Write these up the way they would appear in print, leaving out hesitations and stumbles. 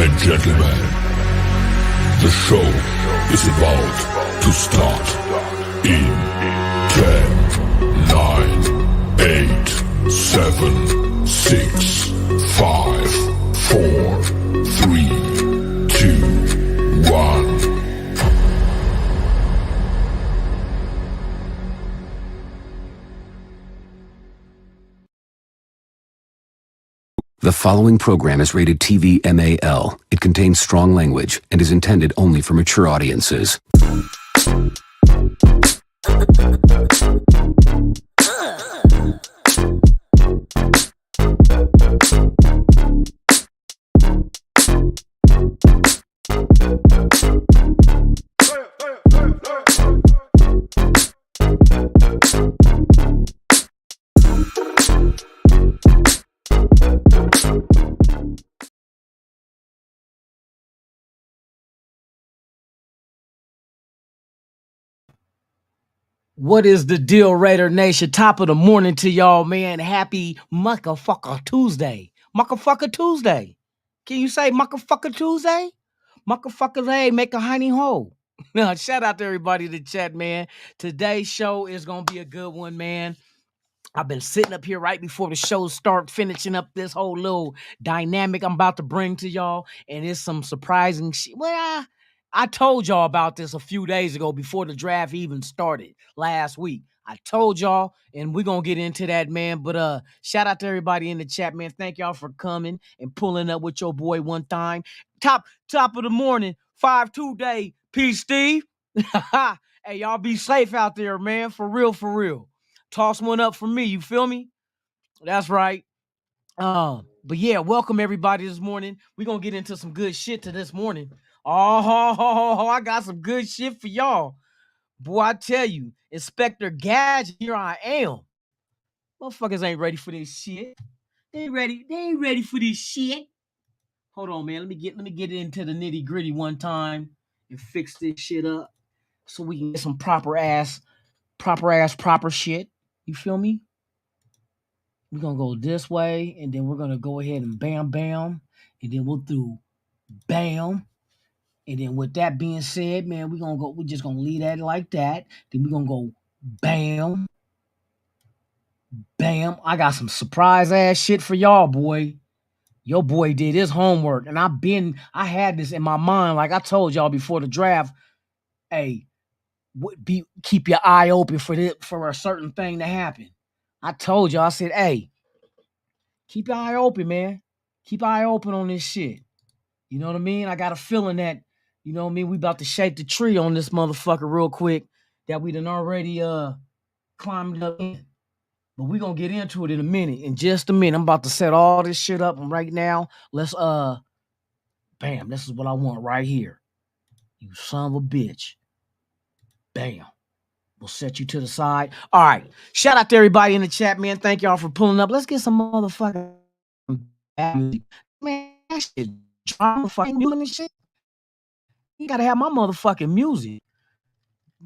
and gentlemen, the show is about to start in 10, 9, 8, 7, 6, 5, 4, 3, 2, 1. The following program is rated TV MAL. It contains strong language and is intended only for mature audiences. What is the deal, Raider Nation? Top of the morning to y'all, man. Happy Muckafucker Tuesday. Muckafucker Tuesday. Can you say Muckafucker Tuesday? Muckafucker day, make a honey hole. Now, shout out to everybody in the chat, man. Today's show is going to be a good one, man. I've been sitting up here right before the show start, finishing up this whole little dynamic I'm about to bring to y'all, and it's some surprising shit. Well, I told y'all about this a few days ago before the draft even started last week. I told y'all, and we're going to get into that, man. But shout out to everybody in the chat, man. Thank y'all for coming and pulling up with your boy one time. Top of the morning, 5-2 day. Peace, Steve. Hey, y'all be safe out there, man. For real, for real. Toss one up for me, you feel me? That's right. But yeah, welcome everybody this morning. We're gonna get into some good shit to this morning. Oh, I got some good shit for y'all. Boy, I tell you, Inspector Gadget, here I am. Motherfuckers ain't ready for this shit. They ain't ready for this shit. Hold on, man. Let me get into the nitty-gritty one time and fix this shit up so we can get some proper shit. You feel me? We're going to go this way, and then we're going to go ahead and bam, bam, and then we'll do bam. And then with that being said, man, we're just going to leave that like that. Then we're going to go bam, bam. I got some surprise ass shit for y'all, boy. Your boy did his homework, and I had this in my mind, like I told y'all before the draft. Hey, keep your eye open for a certain thing to happen. I told y'all, I said, hey, keep your eye open, man. Keep your eye open on this shit. You know what I mean? I got a feeling that, you know what I mean, we about to shake the tree on this motherfucker real quick that we done already climbed up in. But we gonna get into it in just a minute. I'm about to set all this shit up, and right now, let's bam, this is what I want right here. You son of a bitch. Bam. We'll set you to the side. All right. Shout out to everybody in the chat, man. Thank y'all for pulling up. Let's get some motherfucking music. Man, that shit drama fucking doing this shit. You gotta have my motherfucking music.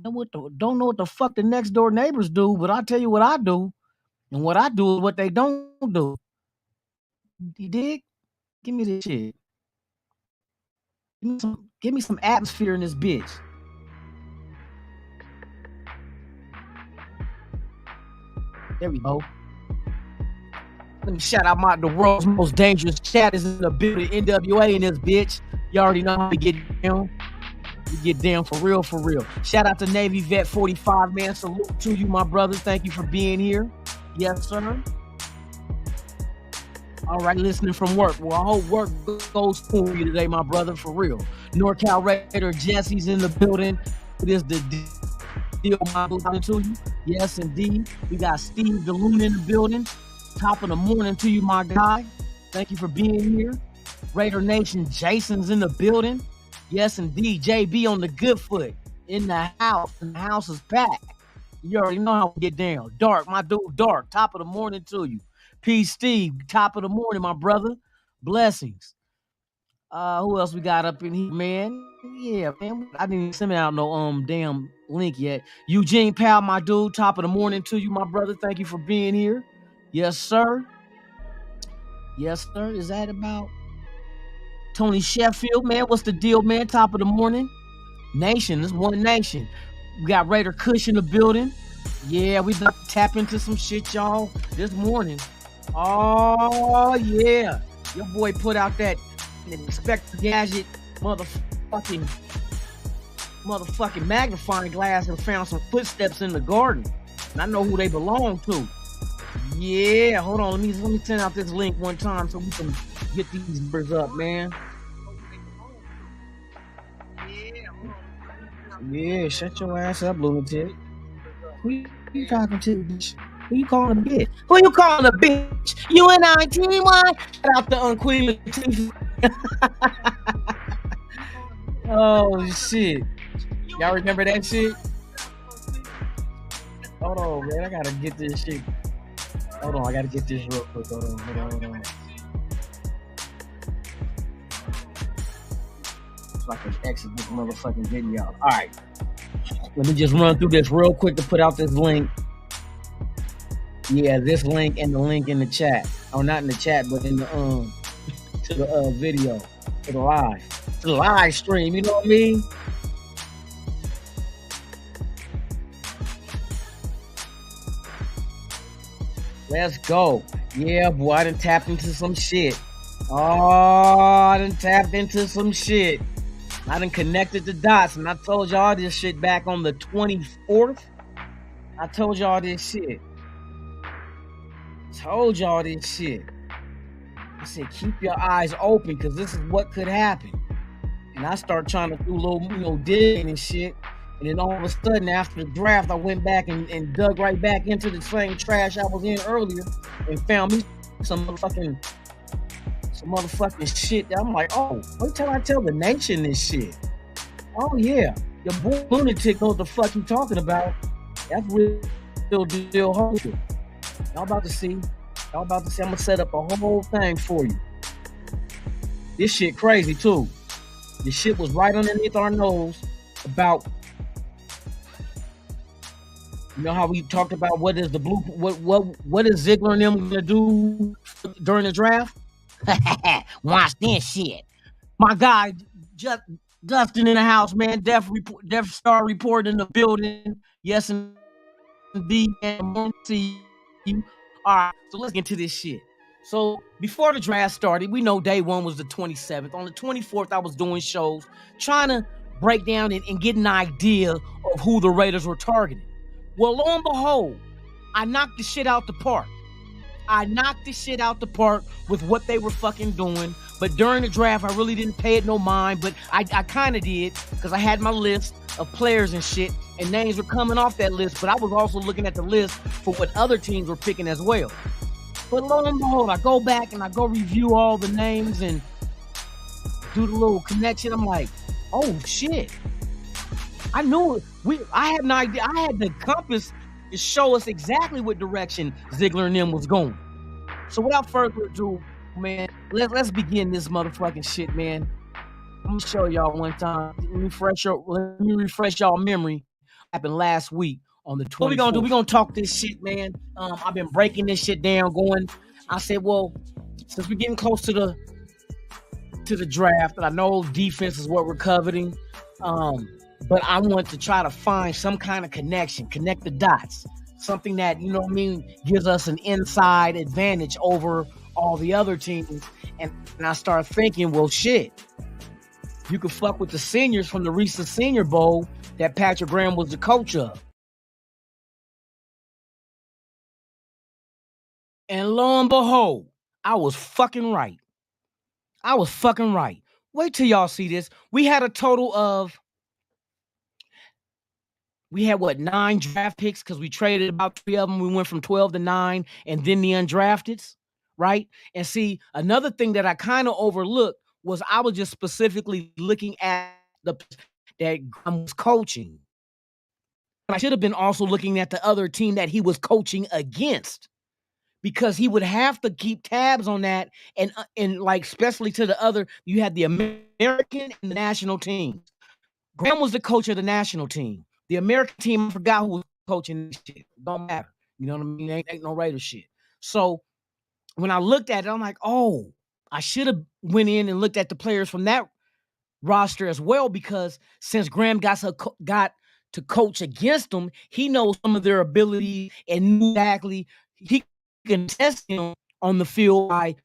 Don't know what the fuck the next door neighbors do, but I'll tell you what I do. And what I do is what they don't do. You dig? Give me this shit. Give me some atmosphere in this bitch. There we go. Let me shout out the world's most dangerous chat is in the building. NWA in this bitch. You already know how we get down. We get down for real, for real. Shout out to Navy Vet 45, man. Salute to you, my brother. Thank you for being here. Yes, sir. All right, listening from work. Well, I hope work goes for you today, my brother, for real. NorCal Raider Jesse's in the building. It is the deal, my brother, to you. Yes, indeed. We got Steve DeLuna in the building. Top of the morning to you, my guy. Thank you for being here. Raider Nation, Jason's in the building. Yes, indeed. JB on the good foot. In the house. And the house is packed. You already know how we get down. Dark, my dude, Dark. Top of the morning to you. Peace, Steve. Top of the morning, my brother. Blessings. Who else we got up in here, man? Yeah, man. I didn't even send out no damn link yet. Eugene Powell, my dude. Top of the morning to you, my brother. Thank you for being here. Yes, sir. Yes, sir. Is that about? Tony Sheffield, man, what's the deal, man? Top of the morning. Nation, this one nation. We got Raider Kush in the building. Yeah, we about to tap into some shit, y'all, this morning. Oh, yeah. Your boy put out that Inspector Gadget motherfucking magnifying glass and found some footsteps in the garden. And I know who they belong to. Yeah, hold on. Let me send out this link one time so we can get these numbers up, man. Yeah, shut your ass up, lunatic. Who you talking to, bitch? Who you calling a bitch? Who you calling a bitch? UNITY? Shout out to Queen Latifah. Oh, shit. Y'all remember that shit? Hold on, man. I gotta get this shit. Hold on, I gotta get this real quick. Hold on. So I can exit this motherfucking video. All right. Let me just run through this real quick to put out this link. Yeah, this link and the link in the chat. Oh, not in the chat, but in the to the video, to the live stream. You know what I mean? Let's go. Yeah, boy, I done tapped into some shit. Oh, I done tapped into some shit. I done connected the dots, and I told y'all this shit back on the 24th. I told y'all this shit. I said, keep your eyes open, because this is what could happen. And I start trying to do a little, digging and shit. And then all of a sudden, after the draft, I went back and dug right back into the same trash I was in earlier and found me some motherfucking shit that I'm like, oh, wait till I tell the nation this shit. Oh, yeah. Your boy lunatic knows the fuck you talking about. That's real deal hustle. Y'all about to see. I'm going to set up a whole thing for you. This shit crazy, too. This shit was right underneath our nose about... You know how we talked about what is the blue, what is Ziegler and them gonna do during the draft? Watch this shit. My guy, Dustin in the house, man. Death Star Report in the building. Yes, indeed. See you. All right, so let's get into this shit. So before the draft started, we know day one was the 27th. On the 24th, I was doing shows, trying to break down and get an idea of who the Raiders were targeting. Well, lo and behold, I knocked the shit out the park. With what they were fucking doing. But during the draft, I really didn't pay it no mind. But I kind of did, because I had my list of players and shit, and names were coming off that list. But I was also looking at the list for what other teams were picking as well. But lo and behold, I go back and I go review all the names and do the little connection. I'm like, oh shit. I knew it. I had an idea. I had the compass to show us exactly what direction Ziegler and them was going. So without further ado, man, let's begin this motherfucking shit, man. I'm gonna show y'all one time. Let me refresh y'all memory. Happened last week on the 24th. What we gonna do? We gonna talk this shit, man. I've been breaking this shit down, going. I said, well, since we're getting close to the draft, and I know defense is what we're coveting. But I want to try to find some kind of connection, connect the dots, something that, you know what I mean, gives us an inside advantage over all the other teams. And I start thinking, well, shit, you could fuck with the seniors from the recent Senior Bowl that Patrick Graham was the coach of. And lo and behold, I was fucking right. Wait till y'all see this. We had a total of... We had 9 draft picks, because we traded about 3 of them. We went from 12 to 9, and then the undrafteds, right? And see, another thing that I kind of overlooked was I was just specifically looking at that Graham was coaching. I should have been also looking at the other team that he was coaching against, because he would have to keep tabs on that, and like, especially to the other, you had the American and the national team. Graham was the coach of the national team. The American team, I forgot who was coaching this shit. Don't matter. You know what I mean? Ain't no Raider shit. So when I looked at it, I'm like, oh, I should have went in and looked at the players from that roster as well, because since Graham got to coach against them, he knows some of their ability and knew exactly he can test him on the field by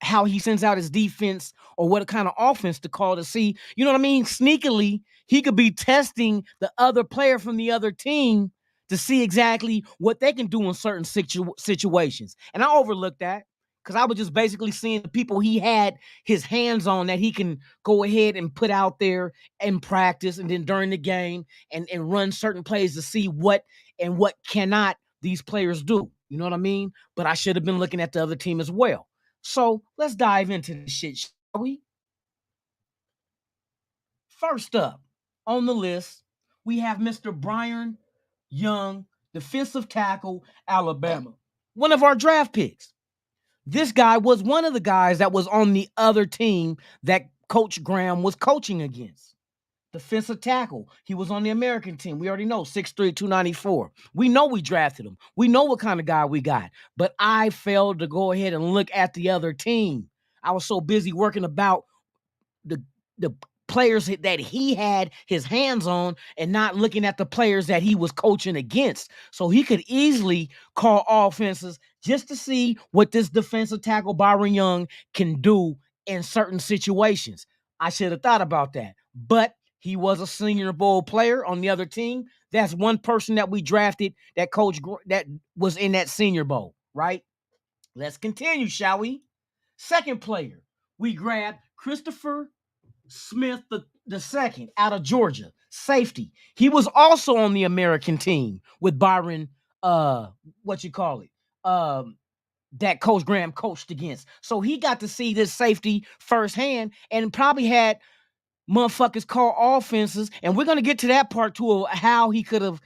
how he sends out his defense or what kind of offense to call to see, you know what I mean? Sneakily, he could be testing the other player from the other team to see exactly what they can do in certain situations. And I overlooked that because I was just basically seeing the people he had his hands on that he can go ahead and put out there and practice, and then during the game and run certain plays to see what and what cannot these players do. You know what I mean? But I should have been looking at the other team as well. So let's dive into this shit, shall we? First up on the list, we have Mr. Brian Young, defensive tackle, Alabama. One of our draft picks. This guy was one of the guys that was on the other team that Coach Graham was coaching against. Defensive tackle. He was on the American team. We already know 6'3", 294. We know we drafted him. We know what kind of guy we got. But I failed to go ahead and look at the other team. I was so busy working about the players that he had his hands on and not looking at the players that he was coaching against. So he could easily call offenses just to see what this defensive tackle, Byron Young, can do in certain situations. I should have thought about that. But he was a Senior Bowl player on the other team. That's one person that we drafted that that was in that Senior Bowl, right? Let's continue, shall we? Second player, we grabbed Christopher Smith the second out of Georgia, safety. He was also on the American team with Byron, that Coach Graham coached against. So he got to see this safety firsthand and probably had motherfuckers call offenses, and we're going to get to that part too of how he could have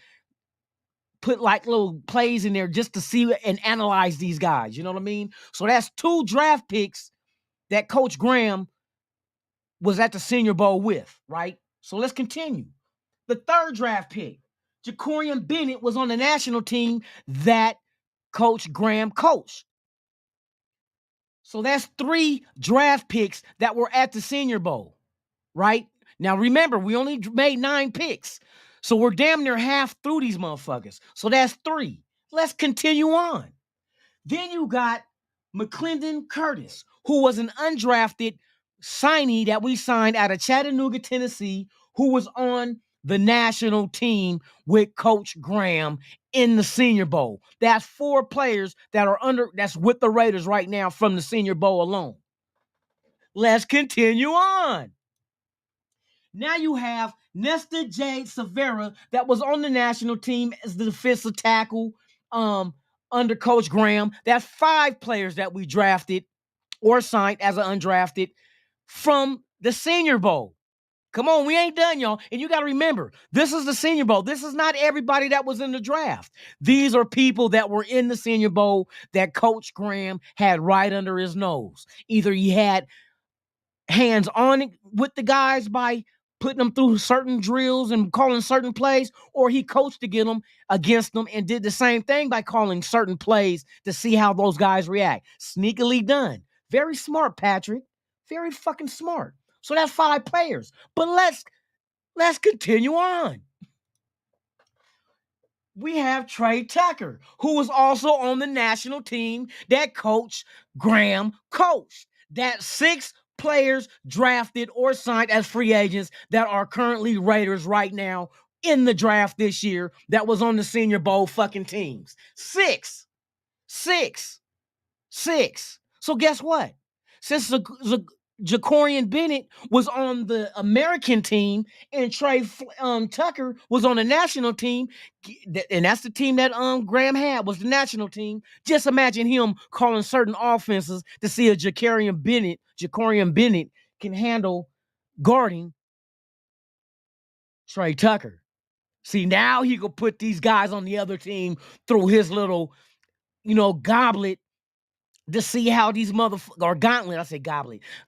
put like little plays in there just to see and analyze these guys. You know what I mean? So that's 2 draft picks that Coach Graham was at the Senior Bowl with, right? So let's continue. The third draft pick, Jacorian Bennett, was on the national team that Coach Graham coached. So that's 3 draft picks that were at the Senior Bowl. Right? Now, remember, we only made 9 picks. So we're damn near half through these motherfuckers. So that's 3. Let's continue on. Then you got McClendon Curtis, who was an undrafted signee that we signed out of Chattanooga, Tennessee, who was on the national team with Coach Graham in the Senior Bowl. That's 4 players that's with the Raiders right now from the Senior Bowl alone. Let's continue on. Now you have Nesta J. Severa that was on the national team as the defensive tackle under Coach Graham. That's 5 players that we drafted or signed as an undrafted from the Senior Bowl. Come on, we ain't done, y'all. And you got to remember, this is the Senior Bowl. This is not everybody that was in the draft. These are people that were in the Senior Bowl that Coach Graham had right under his nose. Either he had hands on it with the guys by putting them through certain drills and calling certain plays, or he coached against them and did the same thing by calling certain plays to see how those guys react. Sneakily done. Very smart, Patrick. Very fucking smart. So that's 5 players. But let's continue on. We have Trey Tucker, who was also on the national team that Coach Graham coached. That's 6 players drafted or signed as free agents that are currently Raiders right now in the draft this year that was on the Senior Bowl fucking teams. 6. So guess what? Since Jacorian Bennett was on the American team and Trey Tucker was on the national team, and that's the team that Graham had, was the national team. Just imagine him calling certain offenses to see if Jacorian Bennett can handle guarding Trey Tucker. See, now he could put these guys on the other team through his little, goblet to see how these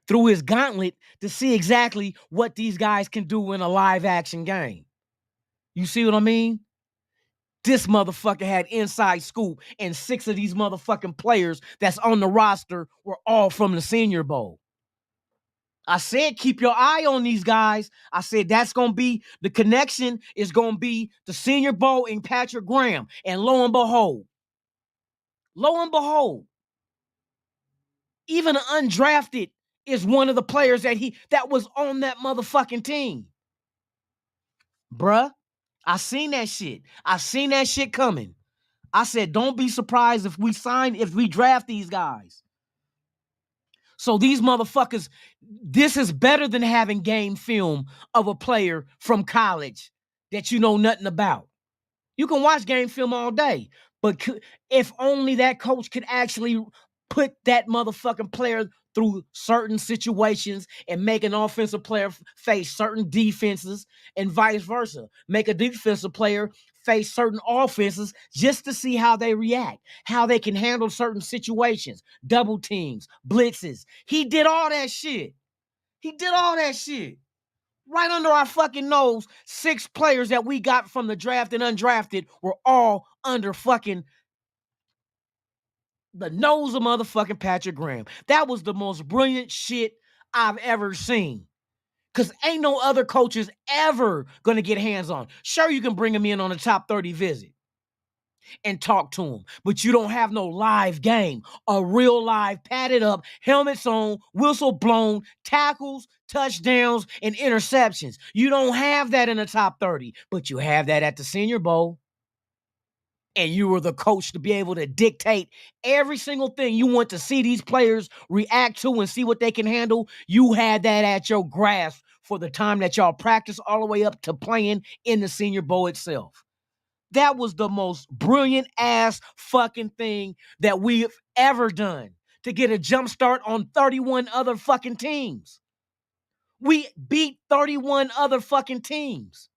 through his gauntlet to see exactly what these guys can do in a live action game. You see what I mean? this motherfucker had inside scoop, and 6 of these motherfucking players that's on the roster were all from the Senior Bowl. I said, keep your eye on these guys. I said, that's going to be, the connection is going to be the Senior Bowl and Patrick Graham. And lo and behold, even an undrafted is one of the players that was on that motherfucking team. Bruh, I seen that shit. I seen that shit coming. I said, don't be surprised if we draft these guys. So these motherfuckers, this is better than having game film of a player from college that you know nothing about. You can watch game film all day, but if only that coach could actually put that motherfucking player through certain situations and make an offensive player face certain defenses and vice versa. Make a defensive player face certain offenses just to see how they react, how they can handle certain situations, double teams, blitzes. He did all that shit. Right under our fucking nose, 6 players that we got from the draft and undrafted were all under fucking the nose of motherfucking Patrick Graham. That was the most brilliant shit I've ever seen. Because ain't no other coaches ever going to get hands on. Sure, you can bring him in on a top 30 visit and talk to him, but you don't have no live game, a real live, padded up, helmets on, whistle blown, tackles, touchdowns, and interceptions. You don't have that in the top 30, but you have that at the Senior Bowl. And you were the coach to be able to dictate every single thing you want to see these players react to and see what they can handle. You had that at your grasp for the time that y'all practice all the way up to playing in the Senior Bowl itself. That was the most brilliant ass fucking thing that we've ever done to get a jump start on 31 other fucking teams. We beat 31 other fucking teams.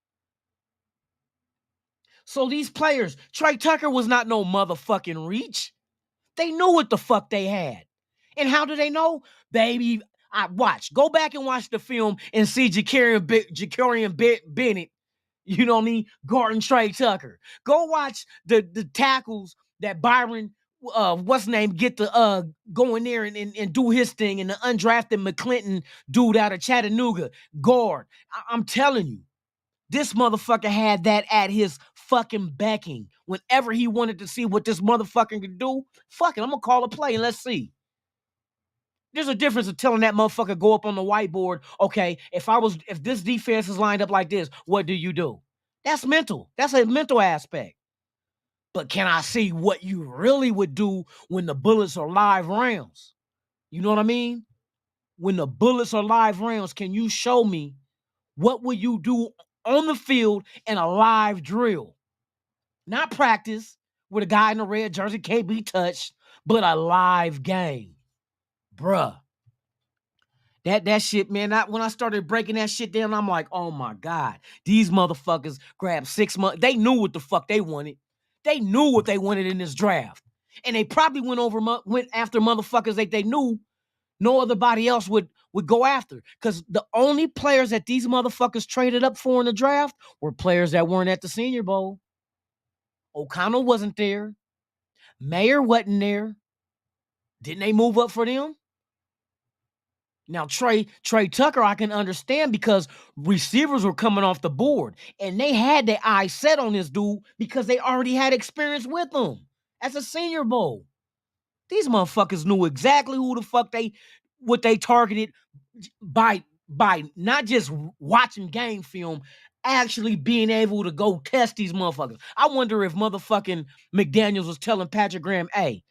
So these players, Trey Tucker was not no motherfucking reach. They knew what the fuck they had. And how do they know? Baby, go back and watch the film and see Jakarian Bennett, you know what I mean, guarding Trey Tucker. Go watch the tackles that Byron, get to go in there and do his thing, and the undrafted McClinton dude out of Chattanooga, guard. I'm telling you, this motherfucker had that at his fucking backing. Whenever he wanted to see what this motherfucker could do, fuck it, I'm gonna call a play and let's see. There's a difference of telling that motherfucker go up on the whiteboard, okay, if this defense is lined up like this, what do you do? That's mental. That's a mental aspect. But can I see what you really would do when the bullets are live rounds? You know what I mean? When the bullets are live rounds, can you show me what would you do on the field in a live drill? Not practice with a guy in a red jersey can't be touched, but a live game. Bruh. That shit, man, when I started breaking that shit down, I'm like, oh my God, these motherfuckers grabbed 6 months. They knew what the fuck they wanted. They knew what they wanted in this draft. And they probably went after motherfuckers that they knew no other body else would go after. Because the only players that these motherfuckers traded up for in the draft were players that weren't at the Senior Bowl. O'Connell wasn't there. Mayer wasn't there. Didn't they move up for them? Now, Trey Tucker, I can understand because receivers were coming off the board and they had their eyes set on this dude because they already had experience with him as a Senior Bowl. These motherfuckers knew exactly who the fuck what they targeted by not just watching game film, actually being able to go test these motherfuckers. I wonder if motherfucking McDaniels was telling Patrick Graham, hey,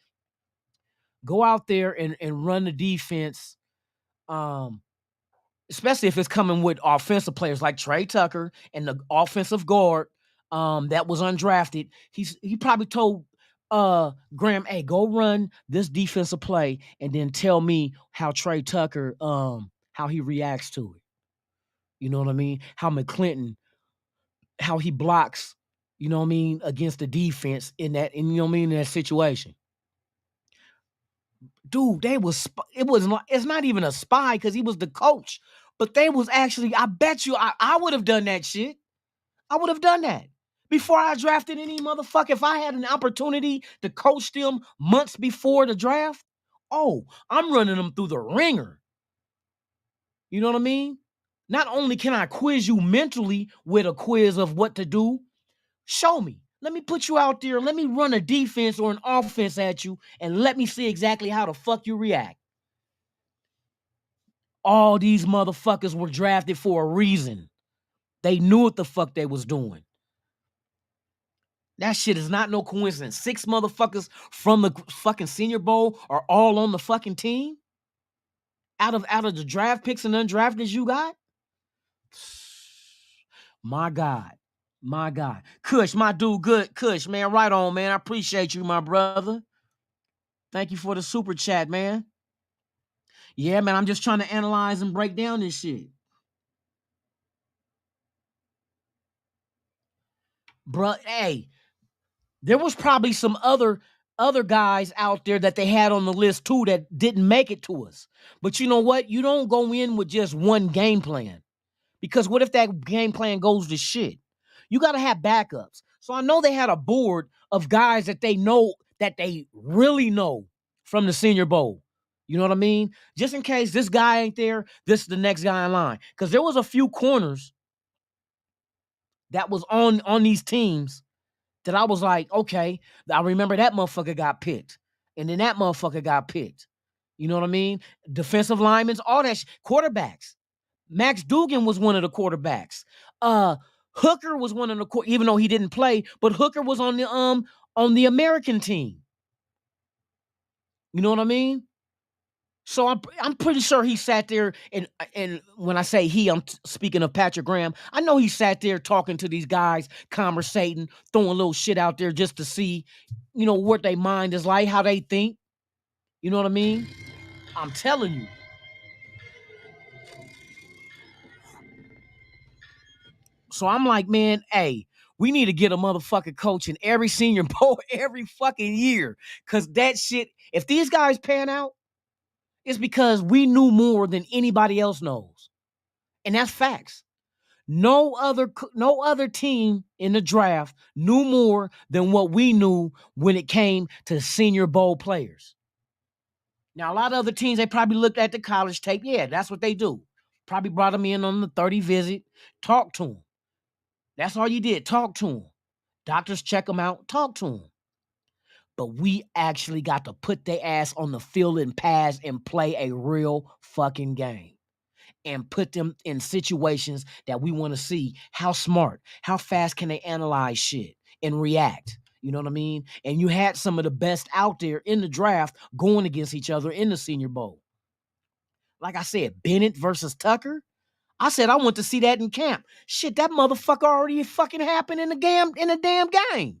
go out there and run the defense, especially if it's coming with offensive players like Trey Tucker and the offensive guard that was undrafted. He probably told Graham, hey, go run this defensive play and then tell me how Trey Tucker, how he reacts to it. You know what I mean? How McClinton, how he blocks, you know what I mean, against the defense in that situation. Dude, it's not even a spy because he was the coach, but they was actually, I bet you I would have done that shit. I would have done that before I drafted any motherfucker. If I had an opportunity to coach them months before the draft, I'm running them through the ringer. You know what I mean? Not only can I quiz you mentally with a quiz of what to do, show me. Let me put you out there. Let me run a defense or an offense at you and let me see exactly how the fuck you react. All these motherfuckers were drafted for a reason. They knew what the fuck they was doing. That shit is not no coincidence. 6 motherfuckers from the fucking Senior Bowl are all on the fucking team. Out of the draft picks and undrafted you got. My God. My God. Kush, my dude, good. Kush, man, right on, man. I appreciate you, my brother. Thank you for the super chat, man. Yeah, man, I'm just trying to analyze and break down this shit. Bruh, hey, there was probably some other guys out there that they had on the list too that didn't make it to us. But you know what? You don't go in with just one game plan. Because what if that game plan goes to shit? You got to have backups. So I know they had a board of guys that they know, that they really know from the Senior Bowl. You know what I mean? Just in case this guy ain't there, this is the next guy in line. Because there was a few corners that was on these teams that I was like, okay, I remember that motherfucker got picked. And then that motherfucker got picked. You know what I mean? Defensive linemen, all that quarterbacks. Max Duggan was one of the quarterbacks. Hooker was one of the even though he didn't play, but Hooker was on the American team. You know what I mean? So I'm pretty sure he sat there and when I say he, I'm speaking of Patrick Graham. I know he sat there talking to these guys, conversating, throwing a little shit out there just to see, you know, what their mind is like, how they think. You know what I mean? I'm telling you. So I'm like, man, hey, we need to get a motherfucking coach in every Senior Bowl every fucking year. Because that shit, if these guys pan out, it's because we knew more than anybody else knows. And that's facts. No other team in the draft knew more than what we knew when it came to Senior Bowl players. Now, a lot of other teams, they probably looked at the college tape. Yeah, that's what they do. Probably brought them in on the 30 visit, talk to them. That's all you did. Talk to them. Doctors check them out. Talk to them. But we actually got to put their ass on the field and pass and play a real fucking game. And put them in situations that we want to see. How smart, how fast can they analyze shit and react? You know what I mean? And you had some of the best out there in the draft going against each other in the Senior Bowl. Like I said, Bennett versus Tucker. I said I want to see that in camp. Shit, that motherfucker already fucking happened in the damn game.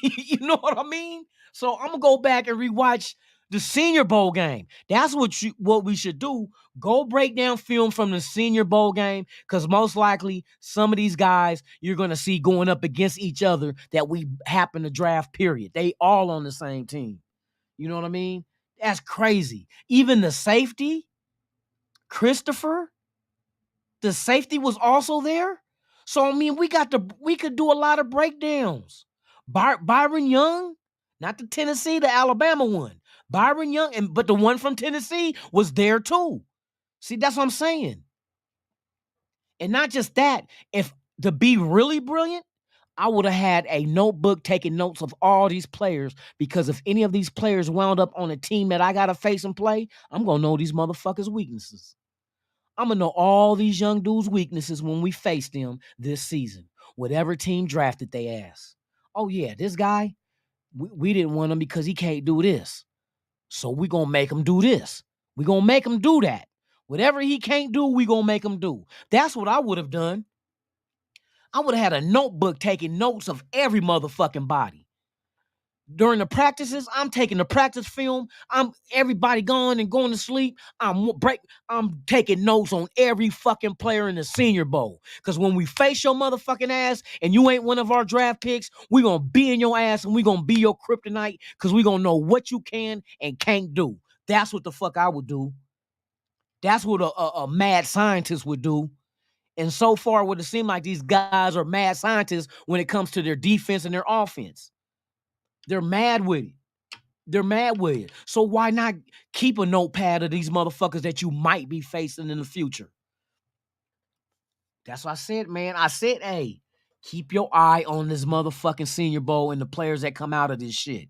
You know what I mean? So I'm gonna go back and rewatch the Senior Bowl game. That's what we should do. Go break down film from the Senior Bowl game, because most likely some of these guys you're gonna see going up against each other that we happen to draft, period. They all on the same team. You know what I mean? That's crazy. Even the safety, Christopher, the safety was also there. So I mean, we could do a lot of breakdowns. Byron Young, not the Tennessee, the Alabama one. Byron Young, but the one from Tennessee was there too. See, that's what I'm saying. And not just that, if to be really brilliant, I would have had a notebook taking notes of all these players, because if any of these players wound up on a team that I got to face and play, I'm going to know these motherfuckers' weaknesses. I'm going to know all these young dudes' weaknesses when we face them this season. Whatever team drafted they ass. Oh, yeah, this guy, we didn't want him because he can't do this. So we going to make him do this. we going to make him do that. Whatever he can't do, we going to make him do. That's what I would have done. I would have had a notebook taking notes of every motherfucking body. During the practices, I'm taking the practice film. Everybody gone and going to sleep. I'm taking notes on every fucking player in the Senior Bowl. Because when we face your motherfucking ass and you ain't one of our draft picks, we going to be in your ass and we going to be your kryptonite, because we going to know what you can and can't do. That's what the fuck I would do. That's what a mad scientist would do. And so far, what it seems like these guys are mad scientists when it comes to their defense and their offense. They're mad with it. They're mad with it. So why not keep a notepad of these motherfuckers that you might be facing in the future? That's what I said, man. I said, hey, keep your eye on this motherfucking Senior Bowl and the players that come out of this shit.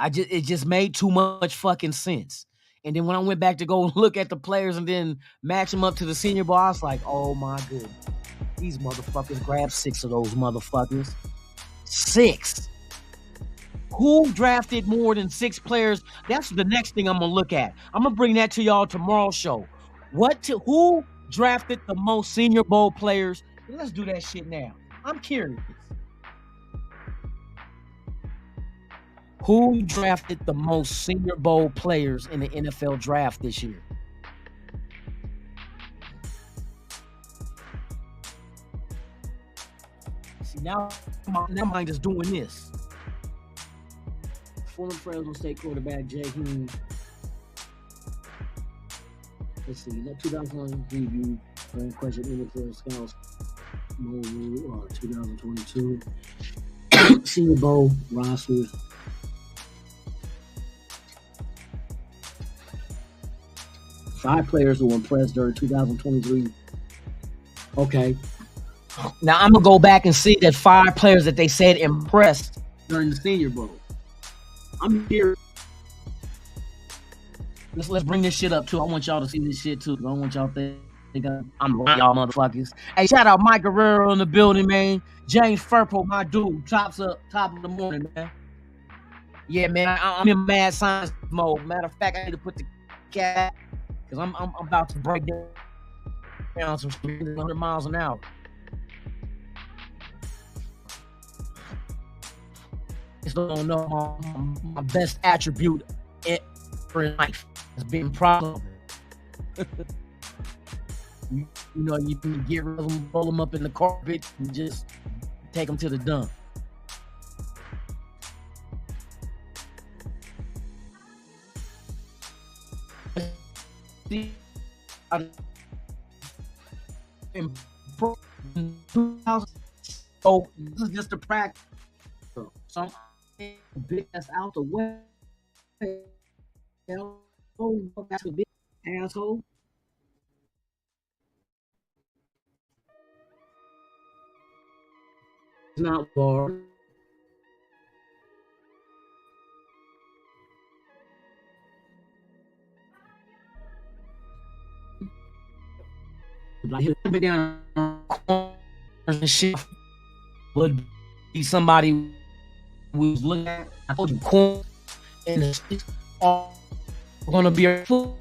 It just made too much fucking sense. And then when I went back to go look at the players and then match them up to the Senior Bowl, I was like, oh my goodness. These motherfuckers grabbed 6 of those motherfuckers. 6. Who drafted more than 6 players? That's the next thing I'm gonna look at. I'm gonna bring that to y'all tomorrow's show. Who drafted the most Senior Bowl players? Let's do that shit now. I'm curious. Who drafted the most Senior Bowl players in the NFL draft this year? See, now my mind is doing this. Former Fresno State quarterback Jay Hume. Let's see, that 2001 review, question NFL Scouts, 2022 Senior Bowl rosters. Five players who were impressed during 2023. Okay. Now I'm gonna go back and see that 5 players that they said impressed during the Senior Bowl. I'm here. Let's bring this shit up too. I want y'all to see this shit too. I don't want y'all to think I'm y'all motherfuckers. Hey, shout out Mike Guerrero in the building, man. James Furpo, my dude, top of the morning, man. Yeah, man, I'm in mad science mode. Matter of fact, I need to put the cat because I'm about to break down some 100 miles an hour. Just don't know my best attribute in life is being proud. You know, you can get rid of them, roll them up in the carpet, and just take them to the dump. So this is just a practice. So I'm big ass out the way. That's a big asshole. It's not far. Like he'll be down and shit would be somebody we was looking at. I told you corn and the shit's all gonna be a food.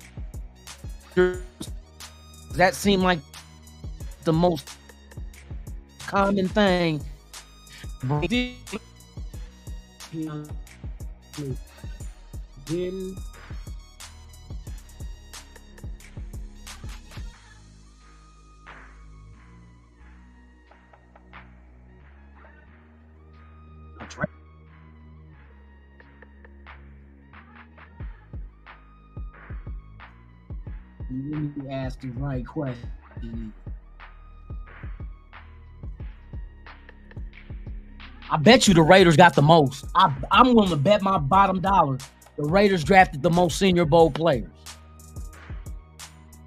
That seemed like the most common thing. Then you need to ask the right question. I bet you the Raiders got the most. I'm willing to bet my bottom dollar the Raiders drafted the most Senior Bowl players.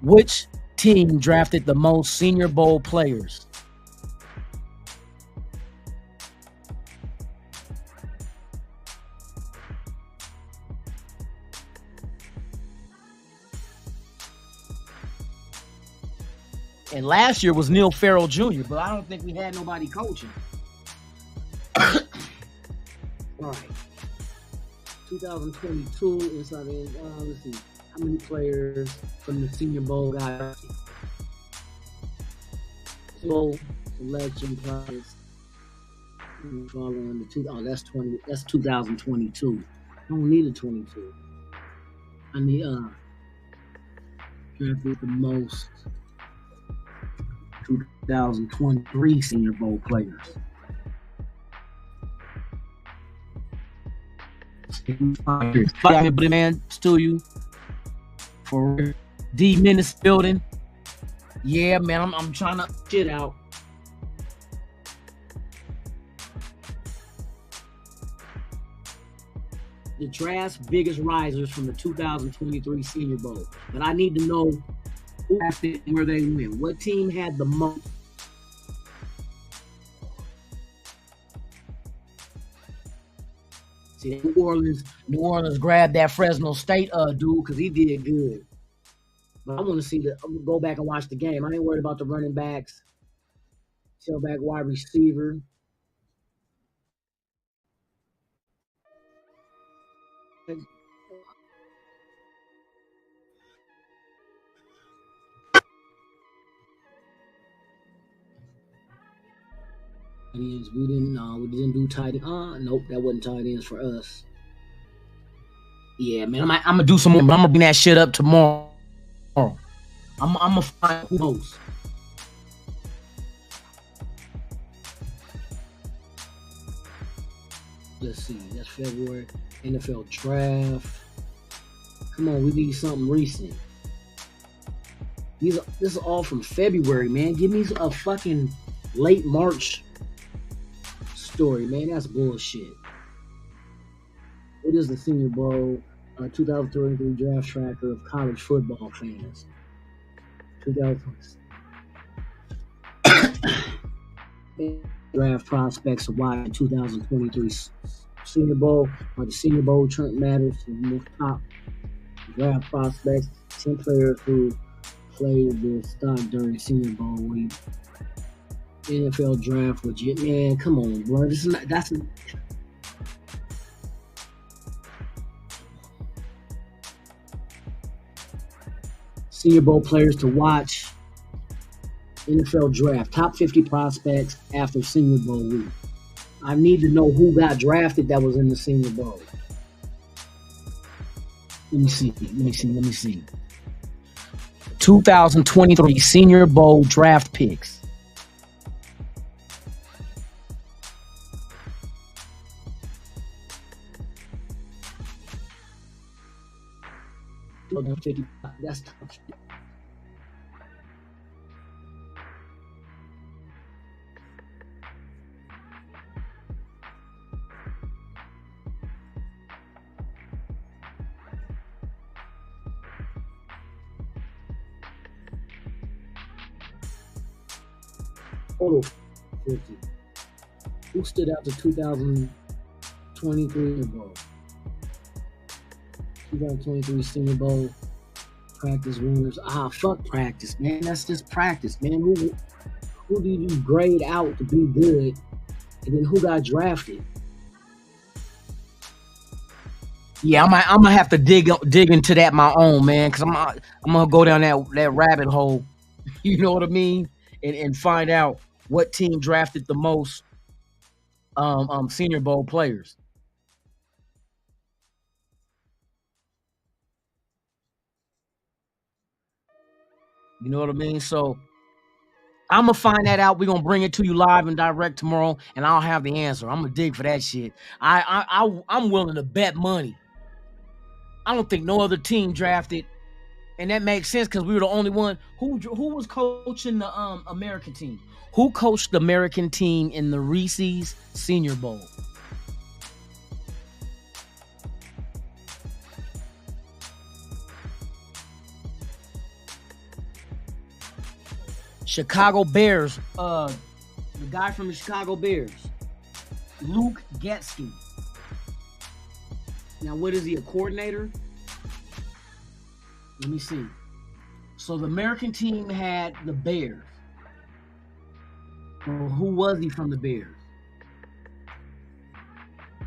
Which team drafted the most Senior Bowl players? And last year was Neil Farrell Jr., but I don't think we had nobody coaching. Right. 2022 is let's see how many players from the Senior Bowl got bowl selection players following the that's 2022. I don't need a 22. I need drafted the most 2023 Senior Bowl players. Man, still you for D Menace building. Yeah, man, I'm trying to shit out. The draft's biggest risers from the 2023 Senior Bowl. But I need to know who drafted and where they went. What team had the most? See, New Orleans grabbed that Fresno State dude because he did good. But I want to see I'm gonna go back and watch the game. I ain't worried about the running backs, tailback, wide receiver. We didn't do tight end. Nope, that wasn't tight ends for us. Yeah, man, I'm gonna do some more. I'm gonna bring that shit up tomorrow. I'm gonna find who knows. Let's see. That's February. NFL draft. Come on, we need something recent. This is all from February, man. Give me a fucking late March story, man. That's bullshit. What is the Senior Bowl 2023 draft tracker of college football fans? 2020 draft prospects to watch in 2023 Senior Bowl or the Senior Bowl Trent matters to the most top draft prospects, 10 players who played their stock during Senior Bowl week. NFL draft legit, man. Come on, bro. This is not. That's. Senior Bowl players to watch. NFL draft. Top 50 prospects after Senior Bowl week. I need to know who got drafted that was in the Senior Bowl. Let me see. 2023 Senior Bowl draft picks. That's tough. Total 50. Who stood out to 2023 Senior Bowl? 2023 Senior Bowl practice winners. Fuck practice, man. That's just practice, man. Who did you grade out to be good, and then who got drafted? Yeah, I'm gonna have to dig into that my own, man, because I'm gonna go down that rabbit hole. You know what I mean? And find out what team drafted the most Senior Bowl players. You know what I mean? So I'm gonna find that out. We're gonna bring it to you live and direct tomorrow, and I'll have the answer. I'm gonna dig for that shit. I'm willing to bet money. I don't think no other team drafted, and that makes sense because we were the only one who was coaching the American team. Who coached the American team in the Reese's Senior Bowl? Chicago Bears. The guy from the Chicago Bears, Luke Getsky. Now, what is he, a coordinator? Let me see. So the American team had the Bears. Well, who was he from the Bears?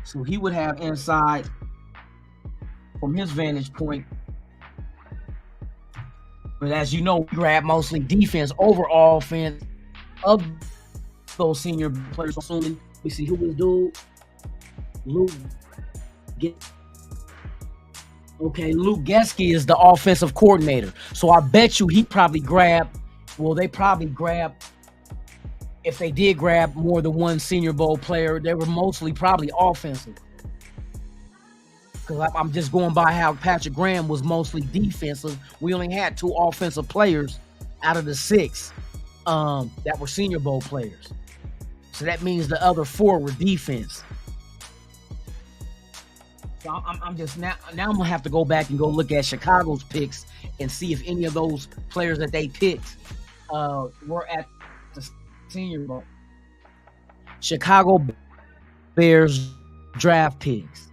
So he would have insight from his vantage point. But as you know, we grab mostly defense over offense of those senior players. Assuming we see who was dude. Luke Getsky is the offensive coordinator. So I bet you they probably grabbed, if they did grab more than one Senior Bowl player, they were mostly probably offensive. Because I'm just going by how Patrick Graham was mostly defensive. We only had 2 offensive players out of the 6 that were Senior Bowl players. So that means the other 4 were defense. So I'm just now I'm gonna have to go back and go look at Chicago's picks and see if any of those players that they picked were at the Senior Bowl. Chicago Bears draft picks.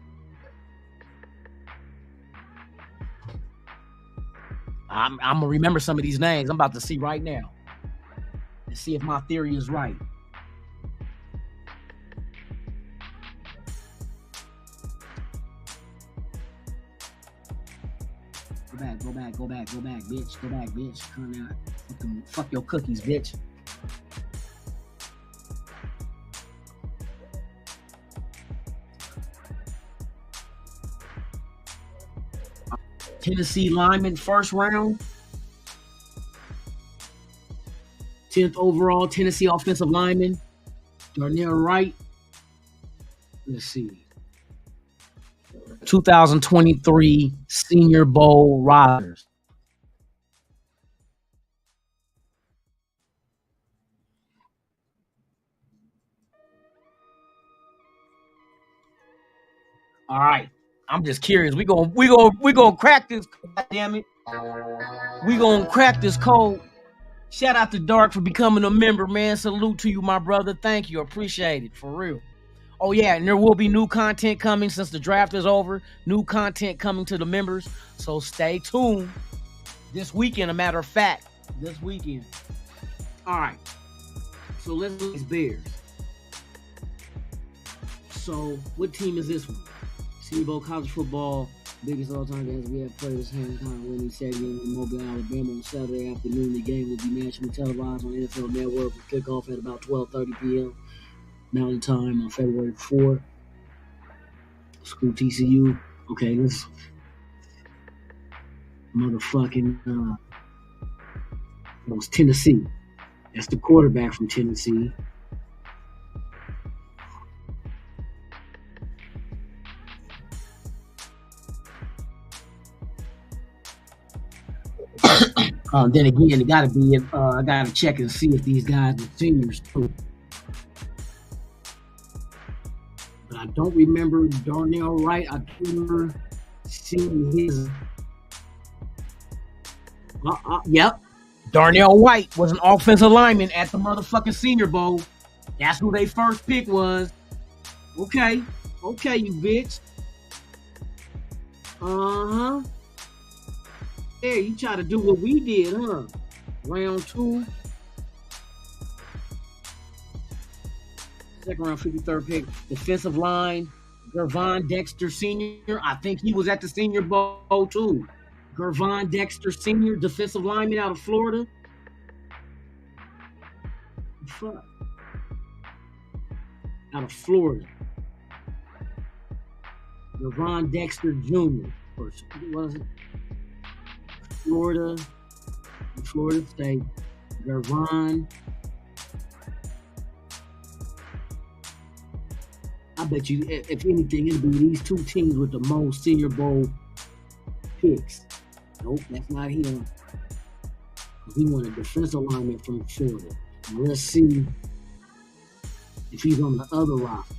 I'm gonna remember some of these names. I'm about to see right now and see if my theory is right. Go back, bitch. Go back, bitch. Come out. Fuck your cookies, bitch. Tennessee lineman, first round. 10th overall, Tennessee offensive lineman, Darnell Wright. Let's see. 2023 Senior Bowl riders. All right. I'm just curious. We gonna crack this. God damn it. We gonna crack this code. Shout out to Dark for becoming a member, man. Salute to you, my brother. Thank you. Appreciate it. For real. Oh, yeah, and there will be new content coming since the draft is over. New content coming to the members. So stay tuned. This weekend, a matter of fact. This weekend. All right. So let's look at these Bears. So what team is this one? Senior Bowl college football. Biggest all-time games we have played is Hancock winning Stadium in Mobile, Alabama on Saturday afternoon. The game will be nationally televised on NFL Network with kickoff at about 12:30 p.m. Mountain Time on February 4th. School TCU. Okay, this motherfucking it was Tennessee. That's the quarterback from Tennessee. Then again, it gotta be. I gotta check and see if these guys are seniors too. But I don't remember Darnell Wright. I do remember seeing his. Yep, Darnell White was an offensive lineman at the motherfucking Senior Bowl. That's who they first pick was. Okay, you bitch. Yeah, you try to do what we did, huh? Round 2. Second round, 53rd pick. Defensive line, Gervon Dexter Sr. I think he was at the Senior Bowl, too. Gervon Dexter Sr., defensive lineman out of Florida. Fuck. Out of Florida. Gervon Dexter Jr. What was it? Florida State, Gervon. I bet you, if anything, it'll be these two teams with the most Senior Bowl picks. Nope, that's not him. We want a defensive lineman from Florida. Now let's see if he's on the other roster.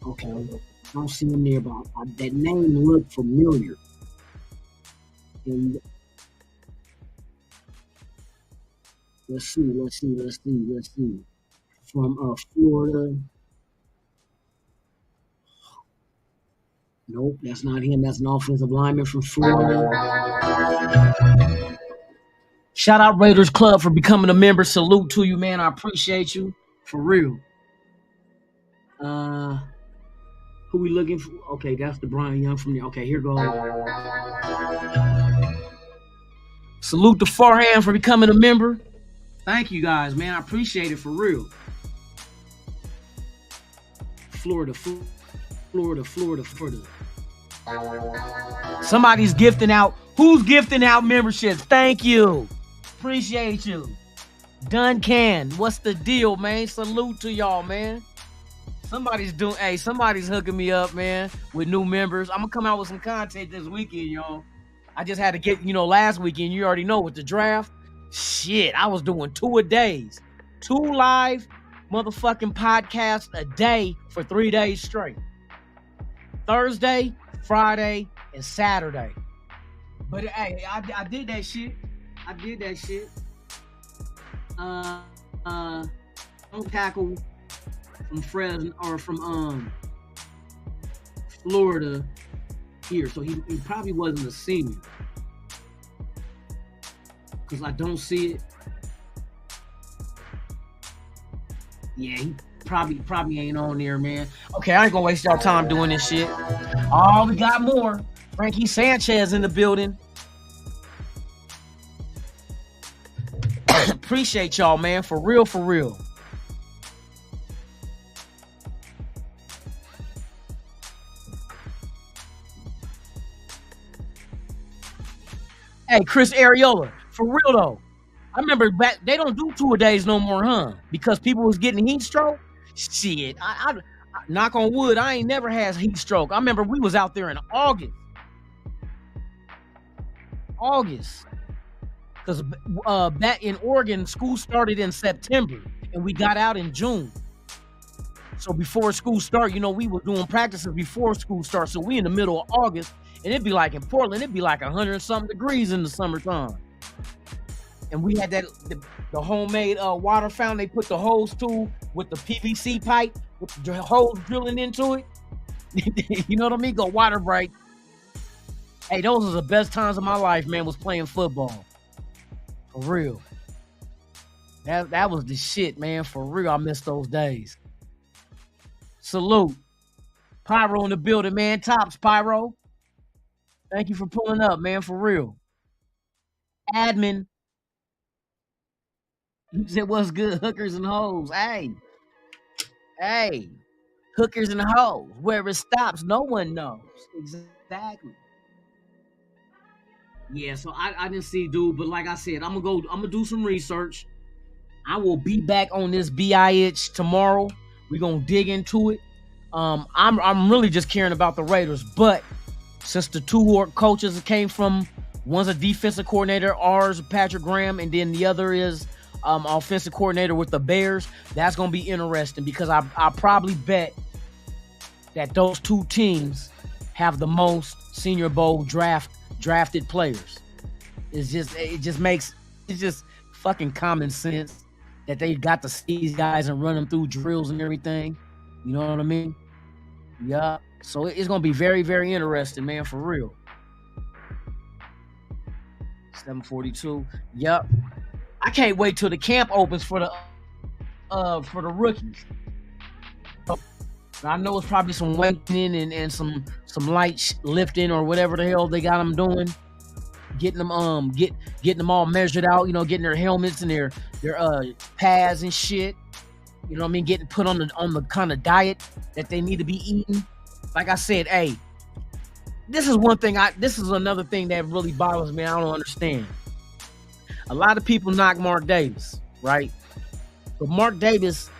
Okay, I don't see him there, but that name looked familiar. And Let's see. From Florida. Nope, that's not him. That's an offensive lineman from Florida. Shout out Raiders Club for becoming a member. Salute to you, man. I appreciate you. For real. Who we looking for? Okay, that's the Brian Young from there. Okay, here goes. Salute to Farhan for becoming a member. Thank you guys, man. I appreciate it for real. Florida. Somebody's gifting out. Who's gifting out memberships? Thank you. Appreciate you. Duncan, what's the deal, man? Salute to y'all, man. Somebody's hooking me up, man, with new members. I'm gonna come out with some content this weekend, y'all. I just had to get, last weekend, you already know, with the draft. Shit, I was doing 2 a days. 2 live motherfucking podcasts a day for 3 days straight. Thursday, Friday, and Saturday. But hey, I did that shit. I did that shit. Don't tackle from Fresno or from Florida here, so he probably wasn't a senior. Cause I don't see it. Yeah, he probably ain't on there, man. Okay, I ain't gonna waste y'all time doing this shit. Oh, we got more. Frankie Sanchez in the building. Appreciate y'all, man. For real, for real. Hey, Chris Ariola. For real though. I remember back, they don't do 2 a days no more, huh? Because people was getting heat stroke. Shit, I knock on wood, I ain't never had heat stroke. I remember we was out there in August. Because back in Oregon, school started in September, and we got out in June. So before school start, you know, we were doing practices before school starts. So we in the middle of August, and it'd be like in Portland, it'd be like 100-something degrees in the summertime. And we had that the homemade water fountain. They put the hose to with the PVC pipe with the hose drilling into it. You know what I mean? Go water break. Hey, those are the best times of my life, man. Was playing football. For real. That was the shit, man. For real, I miss those days. Salute. Pyro in the building, man. Tops, Pyro. Thank you for pulling up, man. For real. Admin. He said, what's good? Hookers and hoes. Hey. Hookers and hoes. Where it stops, no one knows. Exactly. Yeah, so I didn't see dude, but like I said, I'm gonna do some research. I will be back on this BIH tomorrow. We're gonna dig into it. I'm really just caring about the Raiders, but since the 2 coaches that came from, one's a defensive coordinator, ours Patrick Graham, and then the other is offensive coordinator with the Bears. That's gonna be interesting because I probably bet that those 2 teams have the most Senior Bowl drafted players. It's just fucking common sense that they got to see these guys and run them through drills and everything. You know what I mean? Yeah. So it's gonna be very, very interesting, man, for real. 742. Yep. I can't wait till the camp opens for the rookies. I know it's probably some weighting and some light lifting or whatever the hell they got them doing, getting them getting them all measured out, you know, getting their helmets and their pads and shit. You know what I mean? Getting put on the kind of diet that they need to be eating. Like I said, hey, this is another thing that really bothers me. I don't understand. A lot of people knock Mark Davis, right? But Mark Davis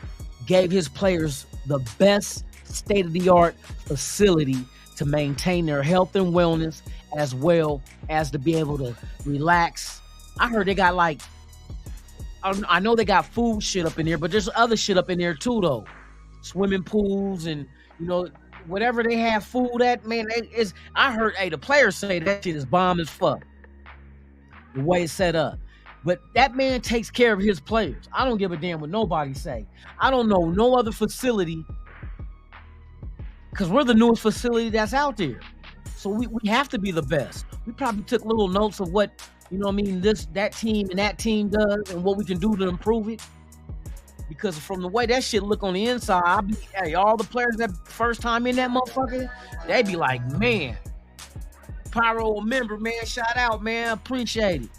gave his players the best state-of-the-art facility to maintain their health and wellness, as well as to be able to relax. I heard they got I know they got food shit up in there, but there's other shit up in there too, though. Swimming pools and, you know, whatever they have food at, man, I heard, the players say that shit is bomb as fuck. The way it's set up. But that man takes care of his players. I don't give a damn what nobody say. I don't know no other facility, because we're the newest facility that's out there. So we have to be the best. We probably took little notes of what, you know what I mean, that team and that team does and what we can do to improve it. Because from the way that shit look on the inside, all the players that first time in that motherfucker, they be like, man, Pyro a member, man, shout out, man, appreciate it.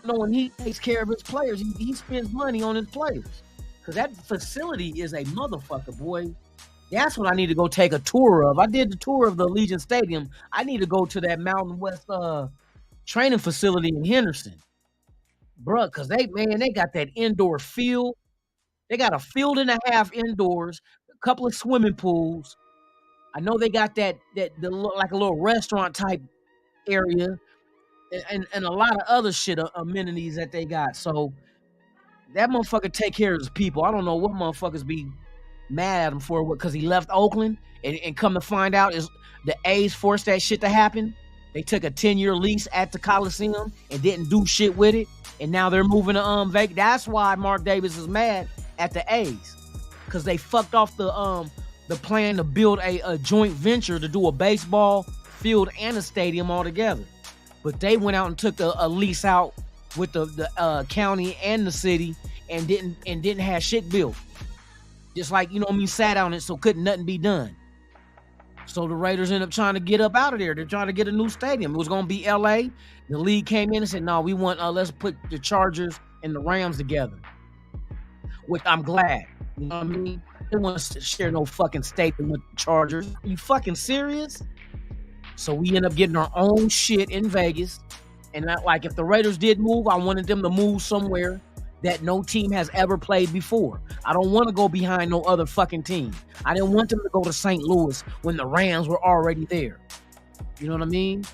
Knowing he takes care of his players, he spends money on his players. Because that facility is a motherfucker, boy. That's what I need to go take a tour of. I did the tour of the Allegiant Stadium. I need to go to that Mountain West training facility in Henderson. Bruh, because they got that indoor field. They got a field and a half indoors, a couple of swimming pools. I know they got that look like a little restaurant type area. and a lot of other shit amenities that they got. So that motherfucker take care of his people. I don't know what motherfuckers be mad at him for, because he left Oakland, and come to find out is the A's forced that shit to happen. They took a 10-year lease at the Coliseum and didn't do shit with it, and now they're moving to Vegas. That's why Mark Davis is mad at the A's, because they fucked off the plan to build a joint venture to do a baseball field and a stadium all together. But they went out and took a lease out with the county and the city, and didn't have shit built. Just like, sat on it, so couldn't nothing be done. So the Raiders ended up trying to get up out of there. They're trying to get a new stadium. It was going to be L.A. The league came in and said, no, we want, let's put the Chargers and the Rams together. Which I'm glad. You know what I mean? They didn't want to share no fucking stadium with the Chargers. Are you fucking serious? So we end up getting our own shit in Vegas. And like, if the Raiders did move, I wanted them to move somewhere that no team has ever played before. I don't want to go behind no other fucking team. I didn't want them to go to St. Louis when the Rams were already there. You know what I mean?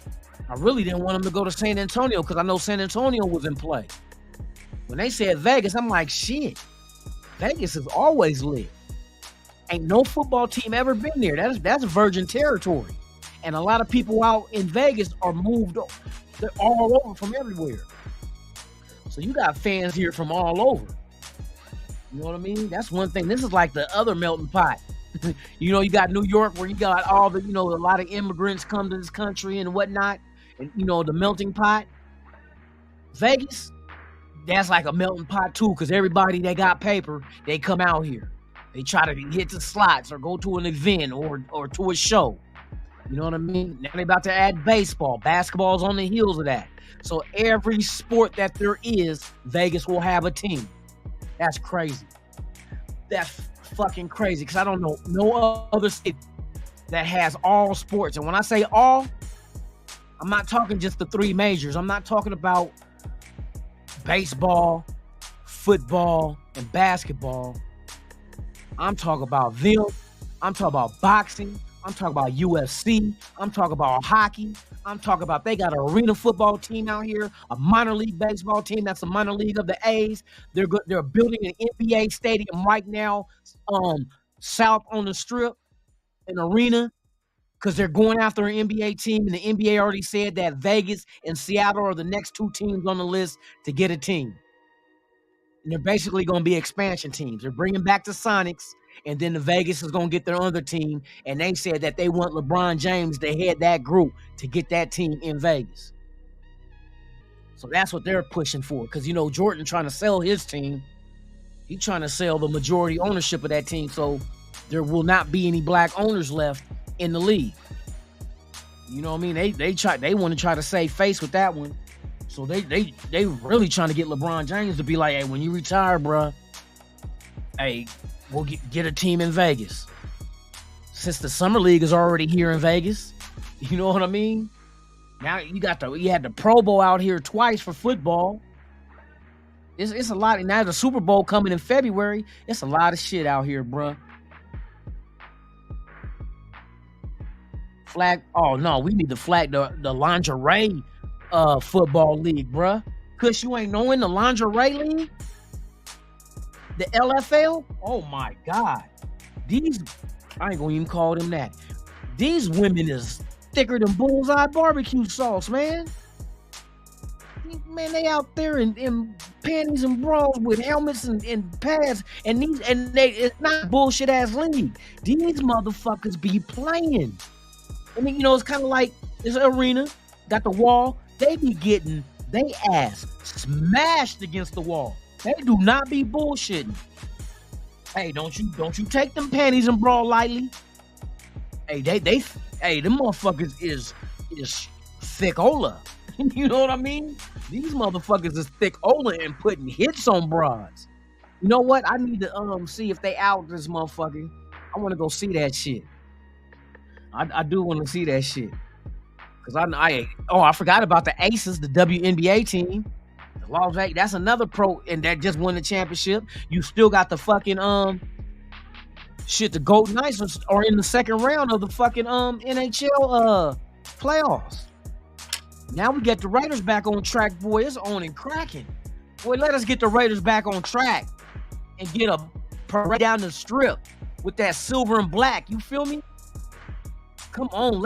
I really didn't want them to go to San Antonio, because I know San Antonio was in play. When they said Vegas, I'm like, shit. Vegas is always lit. Ain't no football team ever been there. That's virgin territory. And a lot of people out in Vegas are moved. They're all over from everywhere. So you got fans here from all over. You know what I mean? That's one thing. This is like the other melting pot. You got New York, where you got all the, a lot of immigrants come to this country and whatnot. And, the melting pot. Vegas, that's like a melting pot too, because everybody that got paper, they come out here. They try to hit the slots or go to an event or to a show. You know what I mean? Now they're about to add baseball. Basketball's on the heels of that. So every sport that there is, Vegas will have a team. That's crazy. That's fucking crazy, because I don't know no other state that has all sports. And when I say all, I'm not talking just the three majors. I'm not talking about baseball, football, and basketball. I'm talking about them. I'm talking about boxing. I'm talking about UFC. I'm talking about hockey. I'm talking about they got an arena football team out here, a minor league baseball team that's a minor league of the A's. They're building an NBA stadium right now, south on the Strip, an arena, because they're going after an NBA team, and the NBA already said that Vegas and Seattle are the next two teams on the list to get a team. And they're basically going to be expansion teams. They're bringing back the Sonics, and then the Vegas is going to get their other team. And they said that they want LeBron James to head that group to get that team in Vegas. So that's what they're pushing for. Because, Jordan trying to sell his team. He's trying to sell the majority ownership of that team. So there will not be any black owners left in the league. You know what I mean? They want to try to save face with that one. So they really trying to get LeBron James to be like, hey, when you retire, bruh, hey, we'll get a team in Vegas. Since the Summer League is already here in Vegas, you know what I mean? Now you had the Pro Bowl out here twice for football. It's a lot. And now the Super Bowl coming in February. It's a lot of shit out here, bruh. Flag. Oh no, we need to flag the lingerie football league, bruh. Cause you ain't knowing the lingerie league? The LFL? Oh my God. I ain't gonna even call them that. These women is thicker than bullseye barbecue sauce, man. Man, they out there in panties and bras with helmets and pads, and it's not bullshit ass league. These motherfuckers be playing. I mean, it's kind of like this arena, got the wall. They be getting they ass smashed against the wall. They do not be bullshitting. Hey, don't you take them panties and bra lightly. Hey, them motherfuckers is thick-ola. You know what I mean? These motherfuckers is thick-ola and putting hits on bras. You know what? I need to see if they out this motherfucker. I want to go see that shit. I do want to see that shit. Cause I forgot about the Aces, the WNBA team. The Las Vegas, that's another pro, and that just won the championship. You still got the fucking the Golden Knights are in the second round of the fucking NHL playoffs. Now we get the Raiders back on track, boy. It's on and cracking. Boy, let us get the Raiders back on track and get a parade down the strip with that silver and black. You feel me? Come on,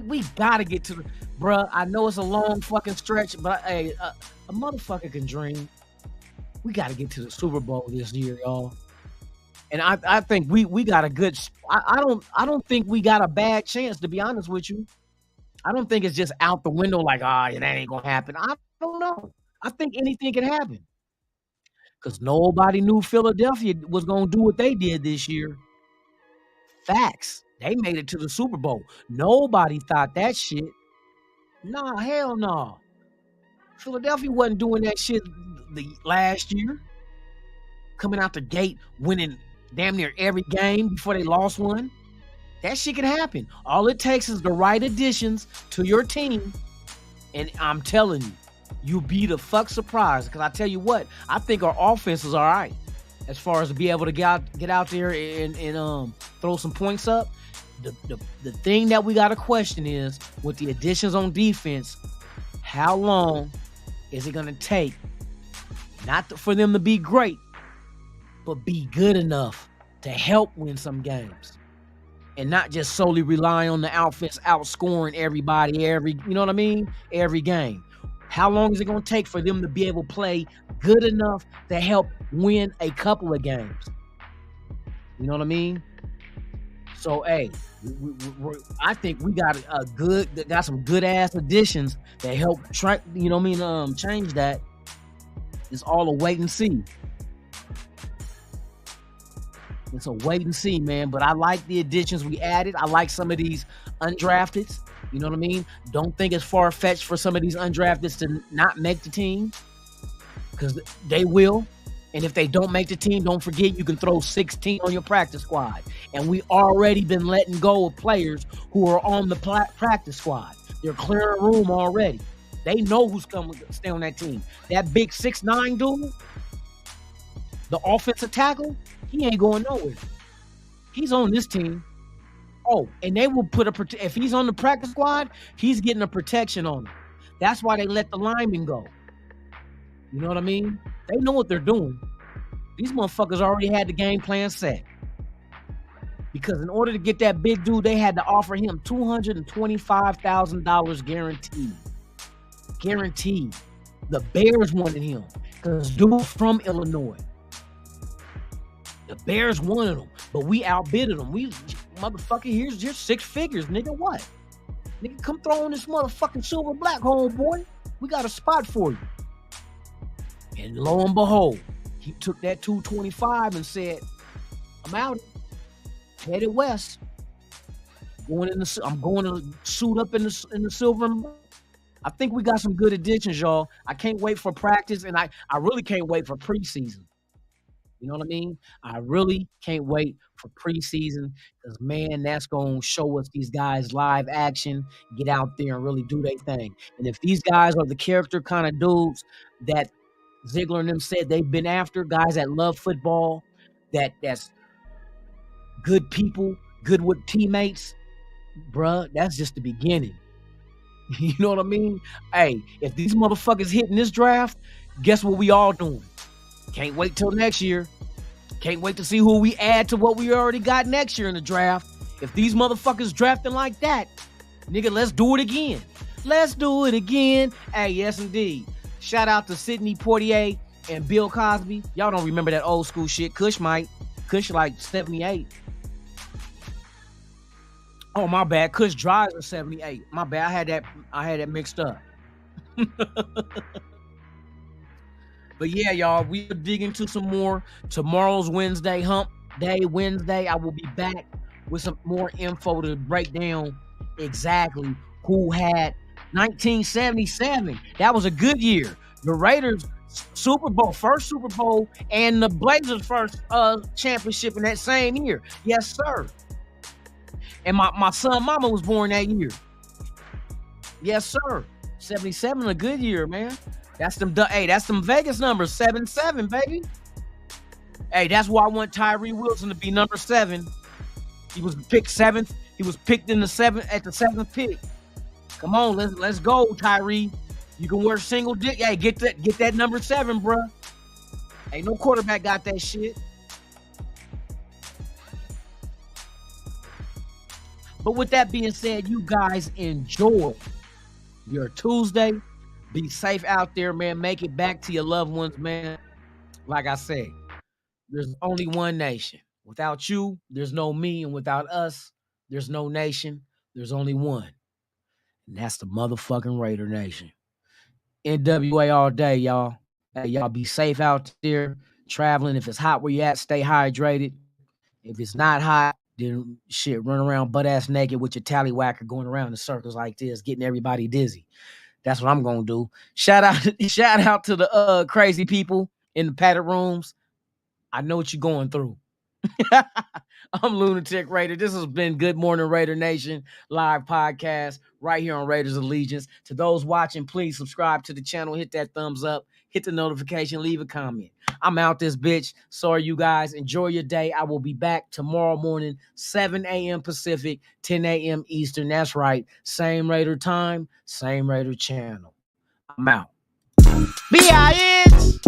we gotta get to the, bruh. I know it's a long fucking stretch, but hey, a motherfucker can dream. We gotta get to the Super Bowl this year, y'all. And I think we got a good. I don't think we got a bad chance, to be honest with you. I don't think it's just out the window like, that ain't gonna happen. I don't know. I think anything can happen. Because nobody knew Philadelphia was gonna do what they did this year. Facts. They made it to the Super Bowl. Nobody thought that shit. Nah, hell no. Philadelphia wasn't doing that shit the last year. Coming out the gate, winning damn near every game before they lost one. That shit can happen. All it takes is the right additions to your team. And I'm telling you, you'll be the fuck surprised. Because I tell you what, I think our offense is all right. As far as to be able to get out there and throw some points up. The thing that we got to question is, with the additions on defense, how long is it going to take, for them to be great, but be good enough to help win some games, and not just solely rely on the offense outscoring everybody you know what I mean, every game. How long is it going to take for them to be able to play good enough to help win a couple of games? You know what I mean? So, hey, I think we got some good ass additions that help change that. It's all a wait and see. It's a wait and see, man. But I like the additions we added. I like some of these undrafteds. You know what I mean? Don't think it's far-fetched for some of these undrafteds to not make the team, because they will. And if they don't make the team, don't forget you can throw 16 on your practice squad. And we already been letting go of players who are on the practice squad. They're clearing room already. They know who's coming to stay on that team. That big 6'9" dude, the offensive tackle, he ain't going nowhere. He's on this team. Oh, and they will put if he's on the practice squad, he's getting a protection on him. That's why they let the linemen go. You know what I mean? They know what they're doing. These motherfuckers already had the game plan set. Because in order to get that big dude, they had to offer him $225,000 guaranteed. Guaranteed. The Bears wanted him because dude from Illinois. The Bears wanted him, but we outbidded them. Motherfucker, here's your 6 figures, nigga. What? Nigga, come throw in this motherfucking silver black hole, boy. We got a spot for you. And lo and behold, he took that 225 and said, I'm out. Headed west. I'm going to suit up in the silver. I think we got some good additions, y'all. I can't wait for practice, and I really can't wait for preseason. You know what I mean? I really can't wait for preseason, because, man, that's going to show us these guys live action, get out there and really do their thing. And if these guys are the character kind of dudes that Ziegler and them said they've been after, guys that love football, that's good people, good with teammates, bruh, that's just the beginning. You know what I mean? Hey, if these motherfuckers hitting this draft, guess what we all doing? Can't wait till next year. Can't wait to see who we add to what we already got next year in the draft. If these motherfuckers drafting like that, nigga, let's do it again. Let's do it again. Hey, yes, indeed. Shout out to Sidney Poitier and Bill Cosby. Y'all don't remember that old school shit. Kush might. Kush like 78. Oh, my bad. Kush drives in 78. My bad. I had that mixed up. But yeah, y'all, we are digging into some more. Tomorrow's Wednesday, Hump Day Wednesday. I will be back with some more info to break down exactly who had 1977. That was a good year. The Raiders Super Bowl, first Super Bowl, and the Blazers first championship in that same year. Yes, sir. And my son mama was born that year. Yes, sir. 77, a good year, man. That's them Vegas numbers, 7-7, baby. Hey, that's why I want Tyree Wilson to be number 7. He was picked 7th. He was picked in the 7th at the 7th pick. Come on, let's go, Tyree. You can wear single dick. Hey, get that number 7, bruh. Ain't no quarterback got that shit. But with that being said, you guys enjoy your Tuesday. Be safe out there, man. Make it back to your loved ones, man. Like I said, there's only one nation. Without you, there's no me. And without us, there's no nation. There's only one. And that's the motherfucking Raider Nation. NWA all day, y'all. Hey, y'all be safe out there traveling. If it's hot where you at, stay hydrated. If it's not hot, then shit, run around butt-ass naked with your tallywhacker going around in circles like this, getting everybody dizzy. That's what I'm going to do. Shout out to the crazy people in the padded rooms. I know what you're going through. I'm Lunatic Raider. This has been Good Morning Raider Nation live podcast right here on Raiders Allegiance. To those watching, please subscribe to the channel. Hit that thumbs up. Hit the notification. Leave a comment. I'm out this bitch. Sorry, you guys. Enjoy your day. I will be back tomorrow morning, 7 a.m. Pacific, 10 a.m. Eastern. That's right. Same Raider time, same Raider channel. I'm out. B.I.N.S.